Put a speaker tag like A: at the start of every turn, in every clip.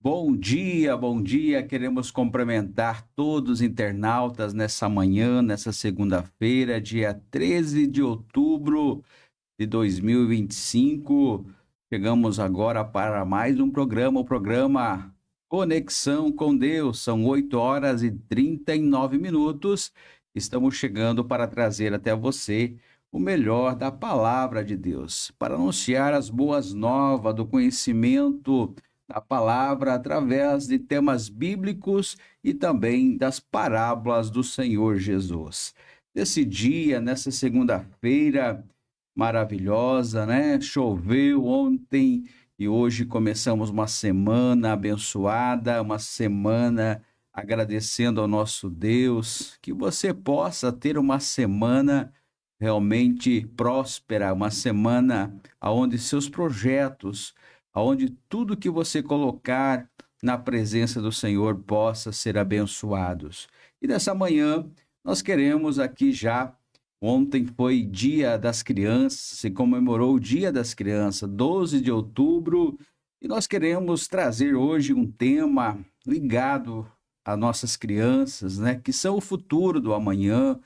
A: Bom dia. Queremos cumprimentar todos os internautas nessa manhã, nessa segunda-feira, dia 13 de outubro de 2025. Chegamos agora para mais um programa, o programa Conexão com Deus. São 8 horas e 39 minutos. Estamos chegando para trazer até você o melhor da palavra de Deus, para anunciar as boas novas do conhecimento da palavra através de temas bíblicos e também das parábolas do Senhor Jesus. Nesse dia, nessa segunda-feira maravilhosa, né? Choveu ontem e hoje começamos uma semana abençoada, uma semana agradecendo ao nosso Deus, que você possa ter uma semana realmente próspera, uma semana onde seus projetos, aonde tudo que você colocar na presença do Senhor possa ser abençoados. E nessa manhã nós queremos aqui já, ontem foi Dia das Crianças, se comemorou o Dia das Crianças, 12 de outubro, e nós queremos trazer hoje um tema ligado às nossas crianças, né, que são o futuro do amanhã,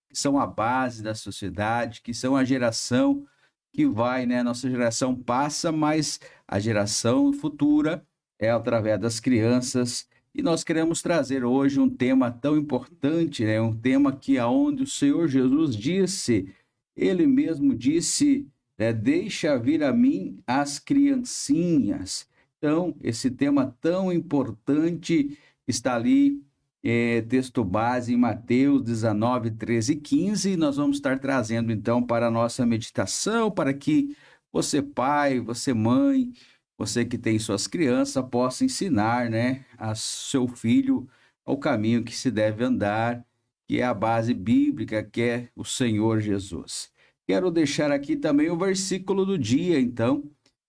A: que são a base da sociedade, que são a geração que vai, né? Nossa geração passa, mas a geração futura é através das crianças. E nós queremos trazer hoje um tema tão importante, né? Um tema que aonde o Senhor Jesus disse, ele mesmo disse, deixa vir a mim as criancinhas. Então, esse tema tão importante está ali texto base em Mateus 19, 13 e 15, e nós vamos estar trazendo então para a nossa meditação, para que você pai, você mãe, você que tem suas crianças, possa ensinar, né, a seu filho ao caminho que se deve andar, que é a base bíblica, que é o Senhor Jesus. Quero deixar aqui também o versículo do dia, então,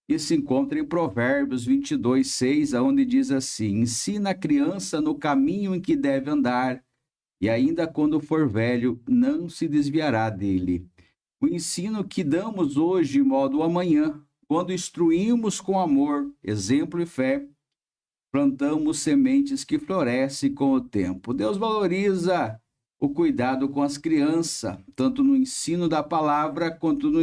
A: que se encontra em Provérbios 22, 6, onde diz assim: ensina a criança no caminho em que deve andar, e ainda quando for velho, não se desviará dele. O ensino que damos hoje, de modo amanhã, quando instruímos com amor, exemplo e fé, plantamos sementes que florescem com o tempo. Deus valoriza o cuidado com as crianças, tanto no ensino da palavra quanto no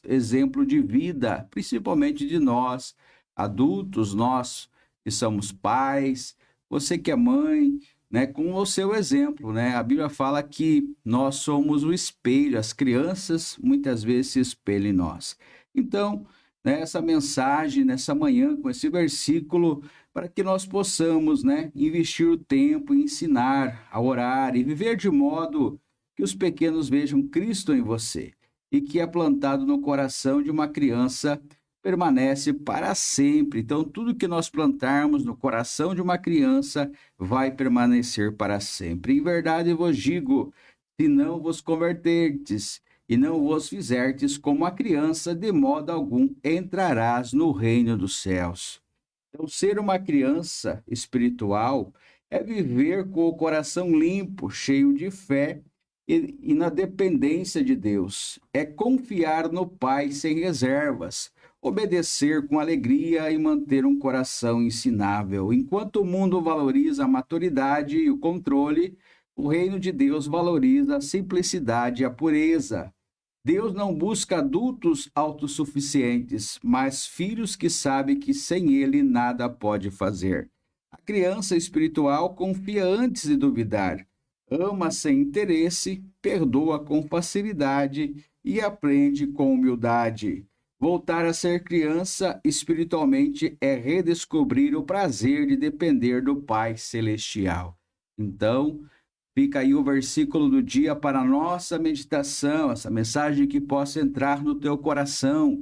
A: exemplo de vida, principalmente de nós, adultos, nós que somos pais, você que é mãe, né, com o seu exemplo, né? A Bíblia fala que nós somos o espelho, as crianças muitas vezes se espelham em nós. Então, né, essa mensagem nessa manhã com esse versículo para que nós possamos, né, investir o tempo em ensinar, a orar e viver de modo que os pequenos vejam Cristo em você e que é plantado no coração de uma criança permanece para sempre. Então, tudo que nós plantarmos no coração de uma criança vai permanecer para sempre. Em verdade vos digo, se não vos converterdes e não vos fizerdes como a criança, de modo algum entrarás no reino dos céus. Então, ser uma criança espiritual é viver com o coração limpo, cheio de fé e na dependência de Deus. É confiar no Pai sem reservas, obedecer com alegria e manter um coração ensinável. Enquanto o mundo valoriza a maturidade e o controle, o reino de Deus valoriza a simplicidade e a pureza. Deus não busca adultos autossuficientes, mas filhos que sabem que sem ele nada pode fazer. A criança espiritual confia antes de duvidar, ama sem interesse, perdoa com facilidade e aprende com humildade. Voltar a ser criança espiritualmente é redescobrir o prazer de depender do Pai Celestial. Então, fica aí o versículo do dia para a nossa meditação, essa mensagem que possa entrar no teu coração.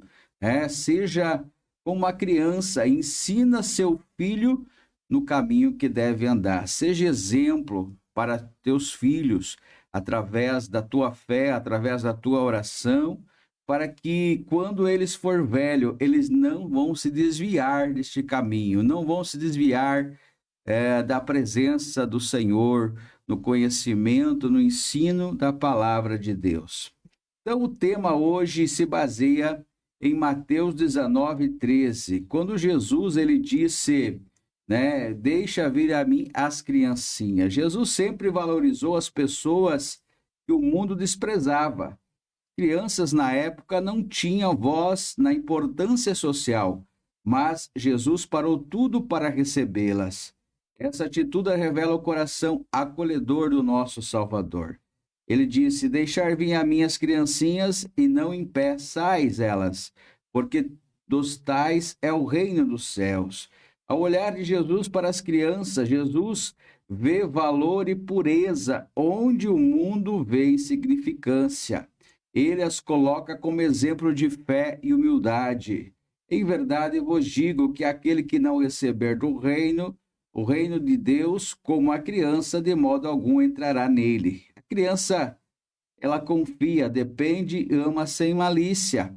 A: Seja como uma criança, ensina seu filho no caminho que deve andar. Seja exemplo para teus filhos, através da tua fé, através da tua oração, para que quando eles for velho, eles não vão se desviar deste caminho, não vão se desviar da presença do Senhor, no conhecimento, no ensino da palavra de Deus. Então, o tema hoje se baseia em Mateus 19, 13, quando Jesus ele disse: né? Deixa vir a mim as criancinhas. Jesus sempre valorizou as pessoas que o mundo desprezava. Crianças na época não tinham voz na importância social, mas Jesus parou tudo para recebê-las. Essa atitude revela o coração acolhedor do nosso Salvador. Ele disse: Deixar vir a minhas criancinhas e não impeçais elas, porque dos tais é o reino dos céus. Ao olhar de Jesus para as crianças, Jesus vê valor e pureza onde o mundo vê insignificância. Ele as coloca como exemplo de fé e humildade. Em verdade vos digo que aquele que não receber do reino, o reino de Deus, como a criança, de modo algum entrará nele. A criança, ela confia, depende, ama sem malícia.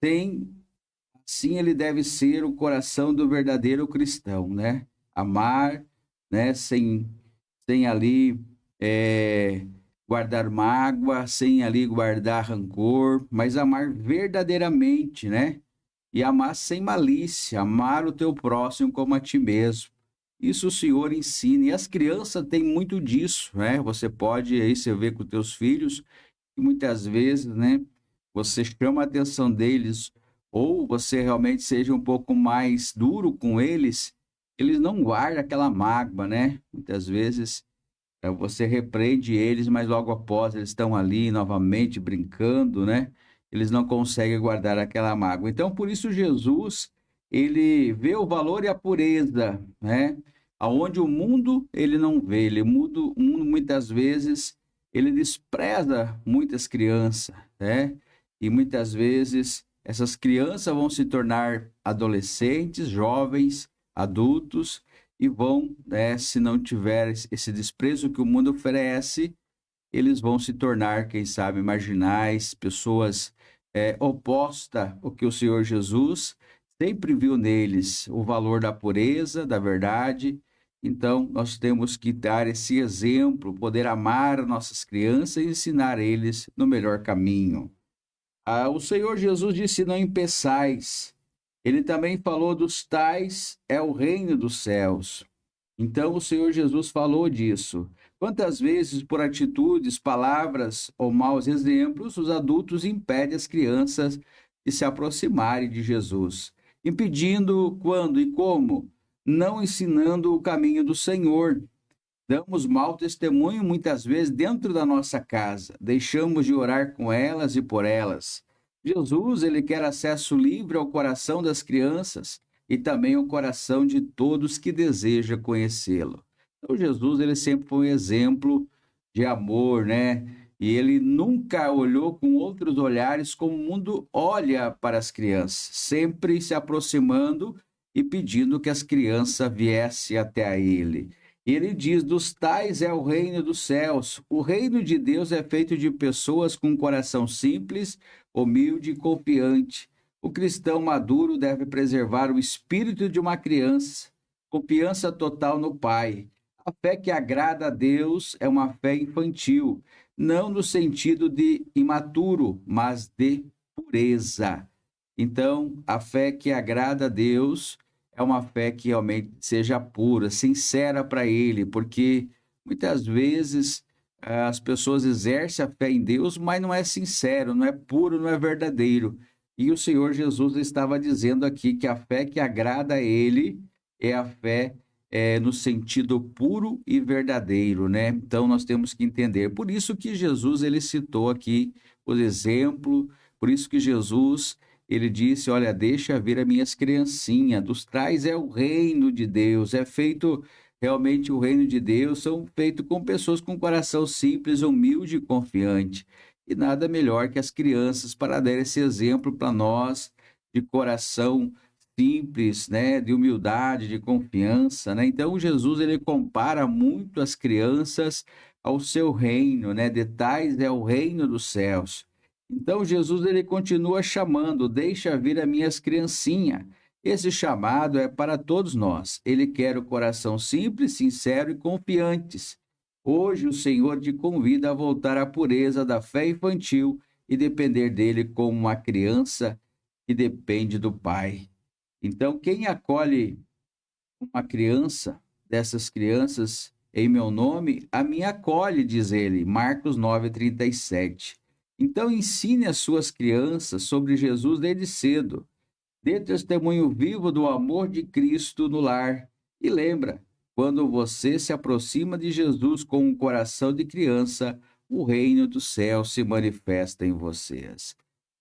A: Assim ele deve ser o coração do verdadeiro cristão, né? Amar, né? Sem ali guardar mágoa, sem ali guardar rancor, mas amar verdadeiramente, né? E amar sem malícia, amar o teu próximo como a ti mesmo. Isso o Senhor ensina, e as crianças têm muito disso, né? Você pode, aí você vê com teus filhos, que muitas vezes, né? Você chama a atenção deles, ou você realmente seja um pouco mais duro com eles não guardam aquela mágoa, né? Muitas vezes você repreende eles, mas logo após eles estão ali novamente brincando, né? Eles não conseguem guardar aquela mágoa. Então, por isso, Jesus, ele vê o valor e a pureza, né? Aonde o mundo, ele não vê. O mundo, muitas vezes, ele despreza muitas crianças, né? E muitas vezes, essas crianças vão se tornar adolescentes, jovens, adultos, e vão, né, se não tiver esse desprezo que o mundo oferece, eles vão se tornar, quem sabe, marginais, pessoas opostas ao que o Senhor Jesus sempre viu neles, o valor da pureza, da verdade. Então, nós temos que dar esse exemplo, poder amar nossas crianças e ensinar eles no melhor caminho. O Senhor Jesus disse: Não impeçais. Ele também falou dos tais é o reino dos céus. Então o Senhor Jesus falou disso. Quantas vezes, por atitudes, palavras ou maus exemplos, os adultos impedem as crianças de se aproximarem de Jesus? Impedindo quando e como? Não ensinando o caminho do Senhor. Damos mau testemunho muitas vezes dentro da nossa casa. Deixamos de orar com elas e por elas. Jesus, ele quer acesso livre ao coração das crianças e também ao coração de todos que desejam conhecê-lo. Então, Jesus, ele sempre foi um exemplo de amor, né? E ele nunca olhou com outros olhares como o mundo olha para as crianças, sempre se aproximando e pedindo que as crianças viessem até a ele. Ele diz: dos tais é o reino dos céus. O reino de Deus é feito de pessoas com um coração simples, humilde e confiante. O cristão maduro deve preservar o espírito de uma criança, confiança total no Pai. A fé que agrada a Deus é uma fé infantil, não no sentido de imaturo, mas de pureza. Então, a fé que agrada a Deus é uma fé que realmente seja pura, sincera para Ele, porque muitas vezes as pessoas exercem a fé em Deus, mas não é sincero, não é puro, não é verdadeiro. E o Senhor Jesus estava dizendo aqui que a fé que agrada a Ele é a fé no sentido puro e verdadeiro, né? Então nós temos que entender. Por isso que Jesus ele citou aqui o exemplo, por isso que Jesus ele disse: Olha, deixa vir as minhas criancinhas, dos tais é o reino de Deus, é feito realmente o reino de Deus, são feitos com pessoas com coração simples, humilde e confiante. E nada melhor que as crianças para dar esse exemplo para nós de coração simples, né, de humildade, de confiança, né? Então Jesus ele compara muito as crianças ao seu reino, né? De tais é o reino dos céus. Então Jesus ele continua chamando: deixa vir as minhas criancinhas. Esse chamado é para todos nós. Ele quer o coração simples, sincero e confiantes. Hoje o Senhor te convida a voltar à pureza da fé infantil e depender dele como uma criança que depende do Pai. Então, quem acolhe uma criança, dessas crianças em meu nome, a mim acolhe, diz ele, Marcos 9:37. Então ensine as suas crianças sobre Jesus desde cedo. Dê testemunho vivo do amor de Cristo no lar. E lembra, quando você se aproxima de Jesus com um coração de criança, o reino do céu se manifesta em vocês.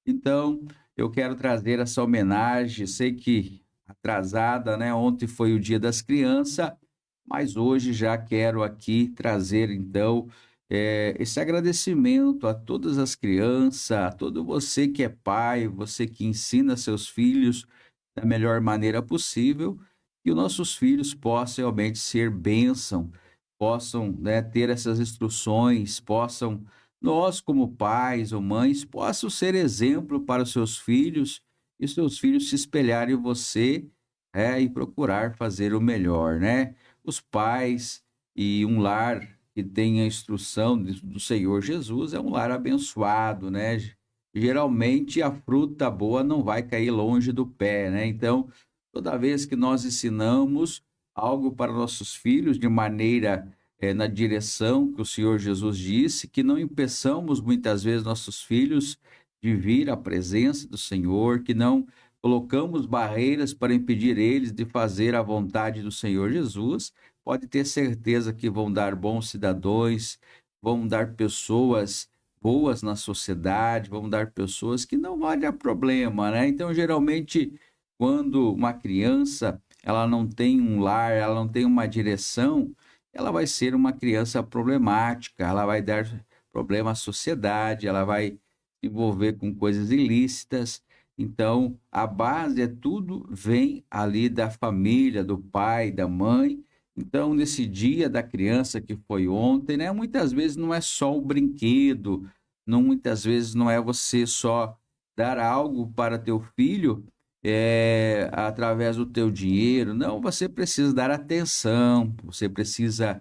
A: Então, eu quero trazer essa homenagem. Sei que atrasada, né? Ontem foi o Dia das Crianças, mas hoje já quero aqui trazer, então, esse agradecimento a todas as crianças, a todo você que é pai, você que ensina seus filhos da melhor maneira possível, que os nossos filhos possam realmente ser bênção, possam, né, ter essas instruções, possam, nós como pais ou mães, possam ser exemplo para os seus filhos e os seus filhos se espelharem em você, e procurar fazer o melhor, né? Os pais e um lar que tem a instrução do Senhor Jesus é um lar abençoado, né? Geralmente a fruta boa não vai cair longe do pé, né? Então, toda vez que nós ensinamos algo para nossos filhos de maneira na direção que o Senhor Jesus disse, que não impeçamos muitas vezes nossos filhos de vir à presença do Senhor, que não colocamos barreiras para impedir eles de fazer a vontade do Senhor Jesus, pode ter certeza que vão dar bons cidadãos, vão dar pessoas boas na sociedade, vão dar pessoas que não vai dar problema, né? Então, geralmente, quando uma criança, ela não tem um lar, ela não tem uma direção, ela vai ser uma criança problemática, ela vai dar problema à sociedade, ela vai se envolver com coisas ilícitas. Então, a base é tudo vem ali da família, do pai, da mãe. Então, nesse dia da criança que foi ontem, né? Muitas vezes não é só o brinquedo, não, muitas vezes não é você só dar algo para teu filho através do teu dinheiro. Não, você precisa dar atenção, você precisa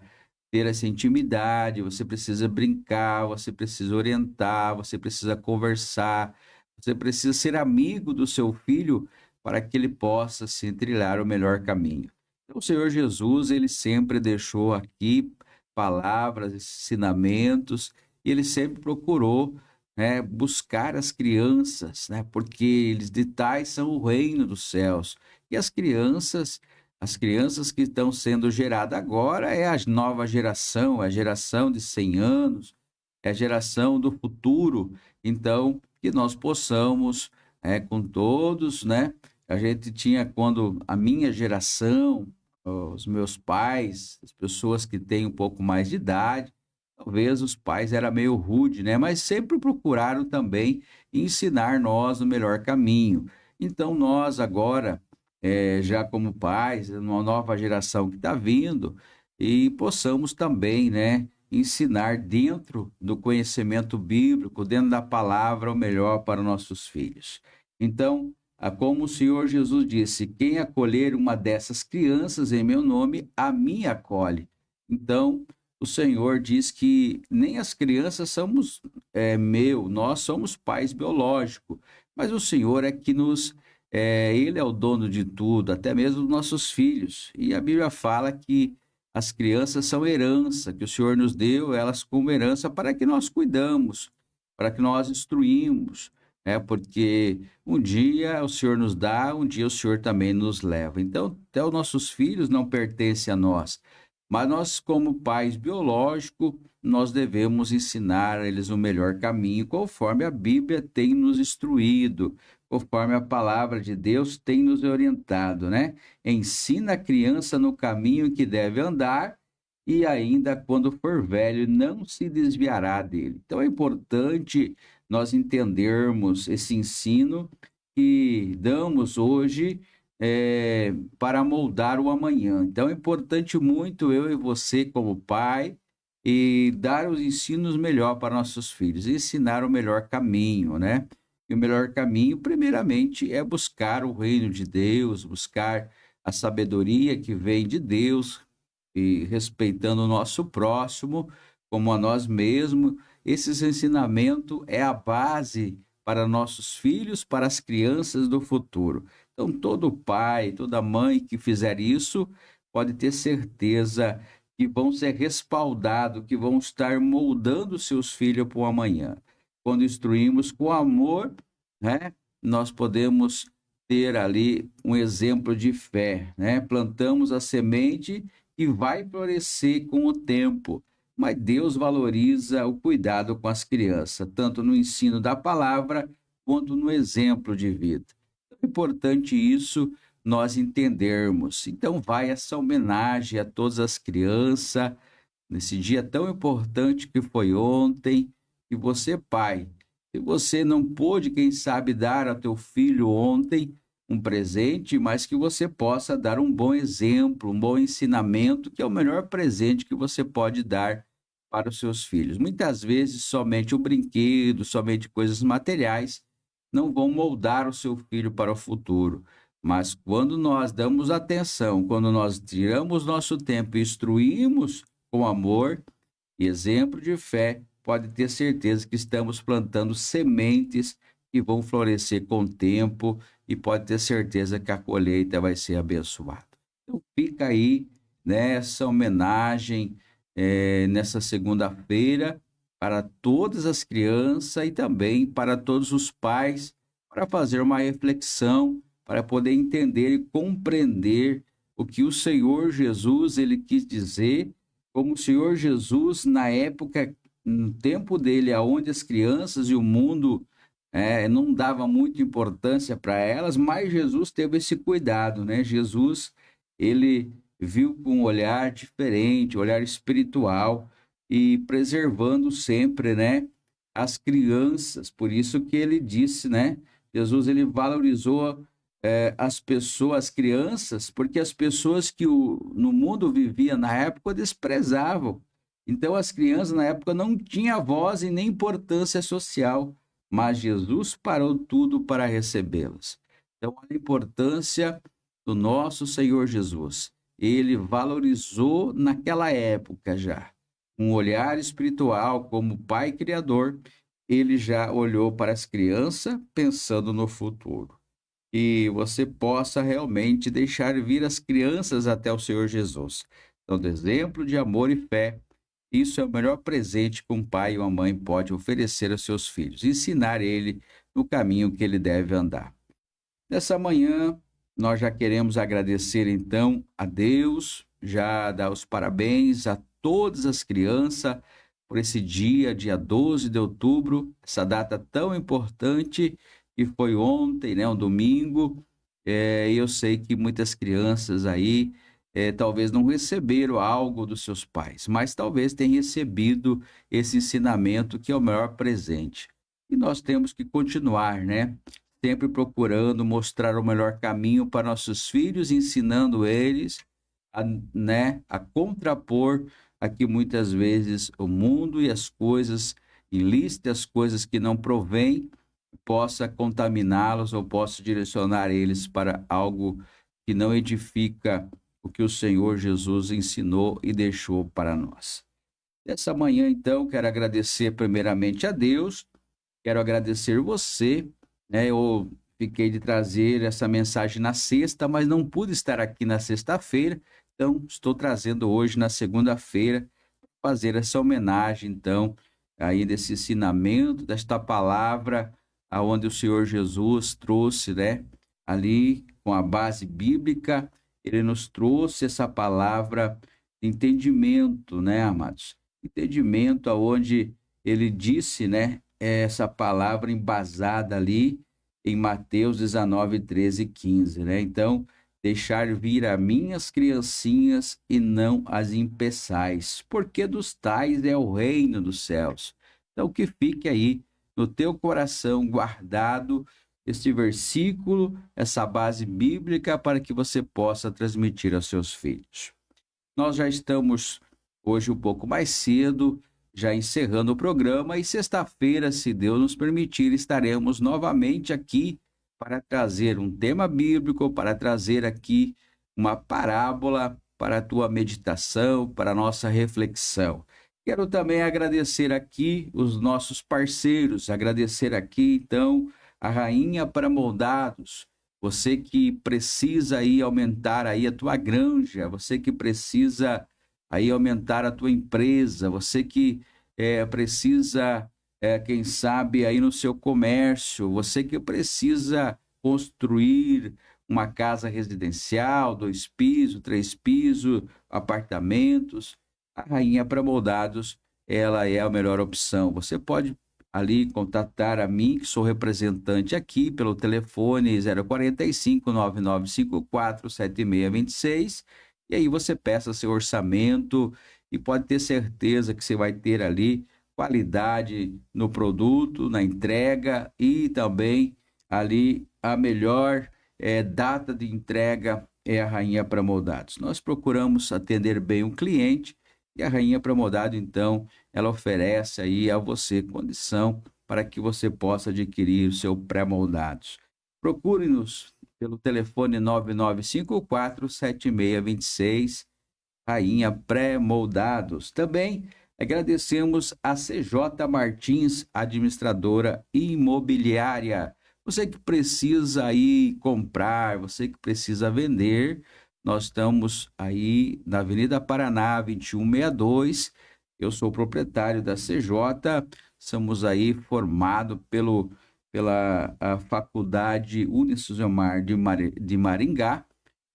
A: ter essa intimidade, você precisa brincar, você precisa orientar, você precisa conversar, você precisa ser amigo do seu filho para que ele possa se trilhar o melhor caminho. Então, o Senhor Jesus, ele sempre deixou aqui palavras, ensinamentos, e ele sempre procurou, né, buscar as crianças, né, porque eles de tais são o reino dos céus. E as crianças que estão sendo geradas agora é a nova geração, a geração de 100 anos, é a geração do futuro. Então, que nós possamos, com todos, né? A gente tinha, quando a minha geração, os meus pais, as pessoas que têm um pouco mais de idade, talvez os pais era meio rude, né? Mas sempre procuraram também ensinar nós o melhor caminho. Então, nós agora, já como pais, uma nova geração que está vindo, e possamos também, né, ensinar dentro do conhecimento bíblico, dentro da palavra, o melhor para nossos filhos. Então, como o Senhor Jesus disse, quem acolher uma dessas crianças em meu nome, a mim acolhe. Então, o Senhor diz que nem as crianças somos nós somos pais biológicos, mas o Senhor é que ele é o dono de tudo, até mesmo dos nossos filhos. E a Bíblia fala que as crianças são herança, que o Senhor nos deu elas como herança para que nós cuidamos, para que nós instruímos, porque um dia o Senhor nos dá, um dia o Senhor também nos leva. Então, até os nossos filhos não pertencem a nós, mas nós, como pais biológicos, nós devemos ensinar a eles o melhor caminho, conforme a Bíblia tem nos instruído, conforme a palavra de Deus tem nos orientado, né? Ensina a criança no caminho que deve andar e ainda quando for velho não se desviará dele. Então é importante nós entendermos esse ensino que damos hoje para moldar o amanhã. Então é importante muito eu e você como pai e dar os ensinos melhor para nossos filhos, ensinar o melhor caminho, né? E o melhor caminho, primeiramente, é buscar o reino de Deus, buscar a sabedoria que vem de Deus, e respeitando o nosso próximo como a nós mesmos. Esses ensinamentos é a base para nossos filhos, para as crianças do futuro. Então, todo pai, toda mãe que fizer isso, pode ter certeza que vão ser respaldados, que vão estar moldando seus filhos para o amanhã. Quando instruímos com amor, né, nós podemos ter ali um exemplo de fé, né? Plantamos a semente e vai florescer com o tempo. Mas Deus valoriza o cuidado com as crianças, tanto no ensino da palavra quanto no exemplo de vida. É importante isso nós entendermos. Então, vai essa homenagem a todas as crianças, nesse dia tão importante que foi ontem, e você, pai, se você não pôde, quem sabe, dar ao teu filho ontem um presente, mas que você possa dar um bom exemplo, um bom ensinamento, que é o melhor presente que você pode dar para os seus filhos. Muitas vezes, somente o brinquedo, somente coisas materiais, não vão moldar o seu filho para o futuro. Mas quando nós damos atenção, quando nós tiramos nosso tempo e instruímos com amor e exemplo de fé, pode ter certeza que estamos plantando sementes que vão florescer com o tempo e pode ter certeza que a colheita vai ser abençoada. Então fica aí nessa homenagem, nessa segunda-feira, para todas as crianças e também para todos os pais, para fazer uma reflexão, para poder entender e compreender o que o Senhor Jesus ele quis dizer, como o Senhor Jesus, na época, no tempo dele, aonde as crianças e o mundo não dava muita importância para elas, mas Jesus teve esse cuidado, né? Jesus, ele viu com um olhar diferente, um olhar espiritual, e preservando sempre, né, as crianças. Por isso que ele disse, né, Jesus ele valorizou as pessoas, as crianças, porque as pessoas que no mundo viviam na época desprezavam. Então as crianças na época não tinham voz e nem importância social, mas Jesus parou tudo para recebê-las. Então a importância do nosso Senhor Jesus, ele valorizou naquela época já um olhar espiritual, como Pai Criador, ele já olhou para as crianças pensando no futuro. E você possa realmente deixar vir as crianças até o Senhor Jesus. Então, do exemplo de amor e fé, isso é o melhor presente que um pai e uma mãe pode oferecer aos seus filhos, ensinar ele no caminho que ele deve andar. Nessa manhã, nós já queremos agradecer então a Deus, já dar os parabéns a todas as crianças por esse dia 12 de outubro, essa data tão importante que foi ontem, né, um domingo. Eu sei que muitas crianças aí talvez não receberam algo dos seus pais, mas talvez tenham recebido esse ensinamento que é o maior presente. E nós temos que continuar, né? Sempre procurando mostrar o melhor caminho para nossos filhos, ensinando eles a contrapor aqui muitas vezes o mundo e as coisas ilícitas, as coisas que não provém, possa contaminá-los ou possa direcionar eles para algo que não edifica o que o Senhor Jesus ensinou e deixou para nós. Nessa manhã, então, quero agradecer primeiramente a Deus, quero agradecer você, né? Eu fiquei de trazer essa mensagem na sexta, mas não pude estar aqui na sexta-feira, então estou trazendo hoje na segunda-feira, fazer essa homenagem, então, aí desse ensinamento, desta palavra, aonde o Senhor Jesus trouxe, né, ali com a base bíblica, ele nos trouxe essa palavra de entendimento, né, amados? Entendimento aonde ele disse, né, essa palavra embasada ali em Mateus 19, 13 e 15, né? Então, deixar vir a minhas criancinhas e não as impeçais, porque dos tais é o reino dos céus. Então, que fique aí no teu coração guardado este versículo, essa base bíblica, para que você possa transmitir aos seus filhos. Nós já estamos hoje um pouco mais cedo, já encerrando o programa, e sexta-feira, se Deus nos permitir, estaremos novamente aqui para trazer um tema bíblico, para trazer aqui uma parábola para a tua meditação, para a nossa reflexão. Quero também agradecer aqui os nossos parceiros, agradecer aqui, então, a Rainha para Moldados, você que precisa aí aumentar aí a tua granja, você que precisa aí aumentar a tua empresa, você que precisa, quem sabe, aí no seu comércio, você que precisa construir uma casa residencial, 2 pisos, 3 pisos, apartamentos, a Rainha Pré-Moldados, ela é a melhor opção. Você pode ali contatar a mim, que sou representante aqui, pelo telefone 045 9954 7626, e aí você peça seu orçamento e pode ter certeza que você vai ter ali qualidade no produto, na entrega e também ali a melhor data de entrega é a Rainha Pré-Moldados. Nós procuramos atender bem o cliente e a Rainha Pré-Moldado, então, ela oferece aí a você condição para que você possa adquirir o seu pré-moldados. Procure-nos pelo telefone 9954-7626, Rainha Pré-Moldados. Também agradecemos a CJ Martins, administradora imobiliária. Você que precisa aí comprar, você que precisa vender, nós estamos aí na Avenida Paraná, 2162. Eu sou o proprietário da CJ, somos aí formados pela Faculdade Unicesumar de Maringá,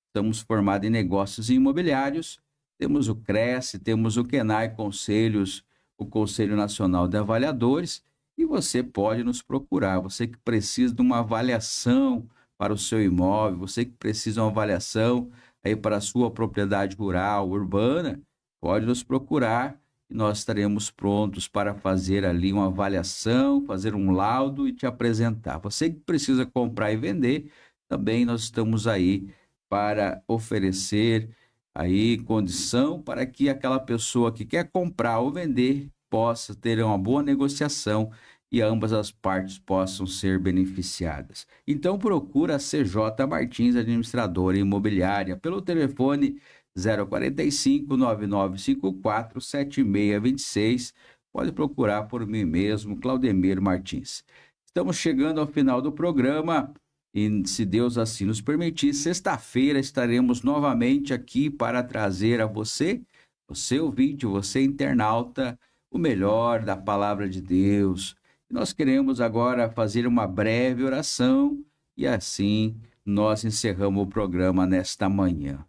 A: estamos formados em negócios imobiliários, temos o CRES, temos o QNAI Conselhos, o Conselho Nacional de Avaliadores, e você pode nos procurar, você que precisa de uma avaliação para o seu imóvel, você que precisa de uma avaliação aí para a sua propriedade rural, urbana, pode nos procurar e nós estaremos prontos para fazer ali uma avaliação, fazer um laudo e te apresentar. Você que precisa comprar e vender, também nós estamos aí para oferecer aí condição para que aquela pessoa que quer comprar ou vender possa ter uma boa negociação e ambas as partes possam ser beneficiadas. Então procura a CJ Martins, administradora imobiliária, pelo telefone 045 9954 7626. Pode procurar por mim mesmo, Claudemir Martins. Estamos chegando ao final do programa e, se Deus assim nos permitir, sexta-feira estaremos novamente aqui para trazer a você, você ouvinte, você internauta, o melhor da palavra de Deus. Nós queremos agora fazer uma breve oração e assim nós encerramos o programa nesta manhã.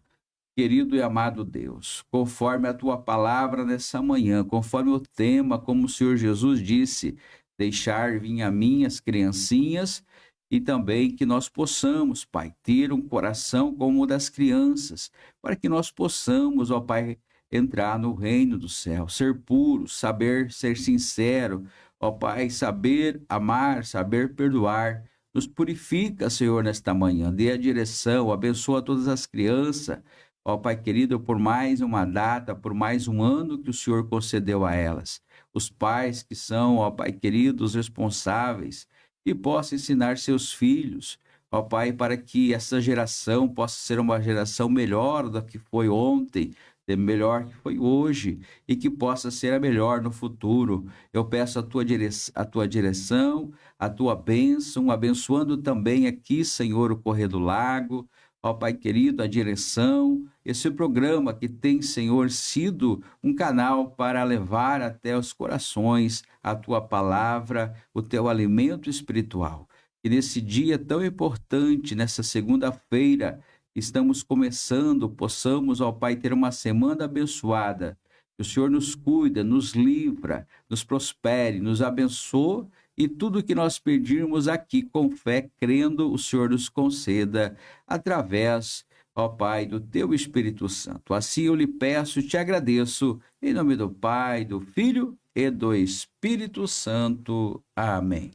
A: Querido e amado Deus, conforme a tua palavra nessa manhã, conforme o tema, como o Senhor Jesus disse, deixar vir a mim as criancinhas, e também que nós possamos, Pai, ter um coração como o das crianças, para que nós possamos, ó Pai, entrar no reino do céu, ser puro, saber ser sincero, ó Pai, saber amar, saber perdoar. Nos purifica, Senhor, nesta manhã, dê a direção, abençoa todas as crianças, ó Pai querido, por mais uma data, por mais um ano que o Senhor concedeu a elas. Os pais que são, ó Pai querido, os responsáveis, e possa ensinar seus filhos, ó Pai, para que essa geração possa ser uma geração melhor do que foi ontem, melhor que foi hoje, e que possa ser a melhor no futuro. Eu peço a tua direção, a tua bênção, abençoando também aqui, Senhor, o Correio do Lago, ó Pai querido, a direção, esse programa que tem, Senhor, sido um canal para levar até os corações a tua palavra, o teu alimento espiritual. E nesse dia tão importante, nessa segunda-feira, estamos começando, possamos, ó Pai, ter uma semana abençoada. Que o Senhor nos cuida, nos livra, nos prospere, nos abençoe, e tudo que nós pedirmos aqui com fé, crendo, o Senhor nos conceda através, ó Pai, do teu Espírito Santo. Assim eu lhe peço e te agradeço, em nome do Pai, do Filho e do Espírito Santo. Amém.